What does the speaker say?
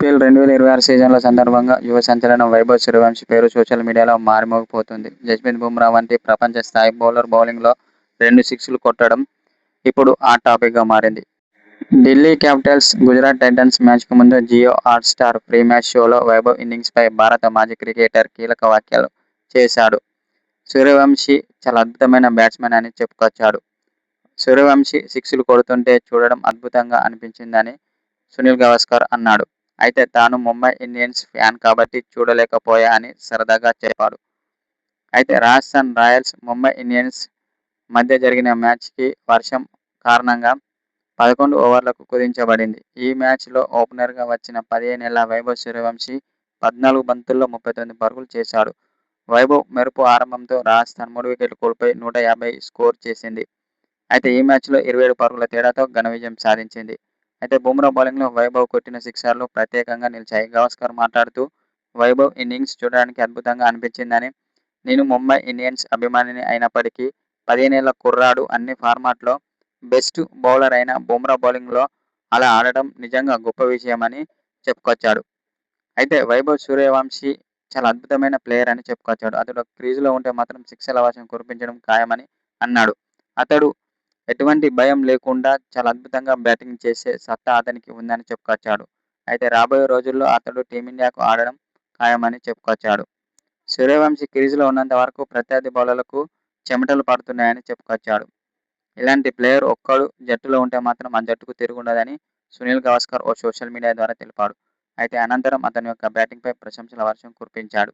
IPL 2026 సీజన్ల సందర్భంగా యువ సంచలనం వైభవ్ సూర్యవంశీ పేరు సోషల్ మీడియాలో మారుమోగిపోతుంది. జస్ప్రీత్ బుమ్రా వంటి ప్రపంచ స్థాయి బౌలర్ బౌలింగ్లో 2 సిక్స్లు కొట్టడం ఇప్పుడు హాట్ టాపిక్గా మారింది. ఢిల్లీ క్యాపిటల్స్, గుజరాత్ టైటన్స్ మ్యాచ్కు ముందు జియో హాట్‌స్టార్ ప్రీ మ్యాచ్ షోలో వైభవ్ ఇన్నింగ్స్పై భారత మాజీ క్రికెటర్ కీలక వ్యాఖ్యలు చేశాడు. సూర్యవంశీ చాలా అద్భుతమైన బ్యాట్స్మన్ అని చెప్పుకొచ్చాడు. సూర్యవంశీ సిక్స్లు కొడుతుంటే చూడడం అద్భుతంగా అనిపించిందని సునీల్ గవాస్కర్ అన్నాడు. అయితే తాను ముంబై ఇండియన్స్ ఫ్యాన్ కాబట్టి చూడలేకపోయా అని సరదాగా చెప్పాడు. అయితే రాజస్థాన్ రాయల్స్, ముంబై ఇండియన్స్ మధ్య జరిగిన మ్యాచ్కి వర్షం కారణంగా 11 ఓవర్లకు కుదించబడింది. ఈ మ్యాచ్లో ఓపెనర్గా వచ్చిన 15 ఏళ్ల వైభవ్ సూర్యవంశీ 14 బంతుల్లో 39 పరుగులు చేశాడు. వైభవ్ మెరుపు ఆరంభంతో రాజస్థాన్ 3 వికెట్లు కోల్పోయి 150 స్కోరు చేసింది. అయితే ఈ మ్యాచ్లో 27 పరుగుల తేడాతో ఘన విజయం సాధించింది. అయితే బుమ్రా బౌలింగ్లో వైభవ్ కొట్టిన సిక్సర్లు ప్రత్యేకంగా నిలిచాయి. గవాస్కర్ మాట్లాడుతూ, వైభవ్ ఇన్నింగ్స్ చూడడానికి అద్భుతంగా అనిపించిందని, నేను ముంబై ఇండియన్స్ అభిమానిని అయినప్పటికీ 15 ఏళ్ల కుర్రాడు అన్ని ఫార్మాట్లో బెస్ట్ బౌలర్ అయిన బుమ్రా బౌలింగ్లో అలా ఆడడం నిజంగా గొప్ప విషయమని చెప్పుకొచ్చాడు. అయితే వైభవ్ సూర్యవంశీ చాలా అద్భుతమైన ప్లేయర్ అని చెప్పుకొచ్చాడు. అతడు క్రీజులో ఉంటే మాత్రం సిక్సర్ల వర్షం కురిపించడం ఖాయమని అన్నాడు. అతడు ఎటువంటి భయం లేకుండా చాలా అద్భుతంగా బ్యాటింగ్ చేసే సత్తా అతనికి ఉందని చెప్పుకొచ్చాడు. అయితే రాబోయే రోజుల్లో అతడు టీమిండియాకు ఆడడం ఖాయమని చెప్పుకొచ్చాడు. సూర్యవంశీ క్రీజులో ఉన్నంత వరకు ప్రత్యర్థి బౌలర్లకు చెమటలు పడుతున్నాయని చెప్పుకొచ్చాడు. ఇలాంటి ప్లేయర్ ఒక్కడు జట్టులో ఉంటే మాత్రం ఆ జట్టుకు తిరుగుండదని సునీల్ గవాస్కర్ ఓ సోషల్ మీడియా ద్వారా తెలిపాడు. అయితే అనంతరం అతని యొక్క బ్యాటింగ్పై ప్రశంసల వర్షం కురిపించాడు.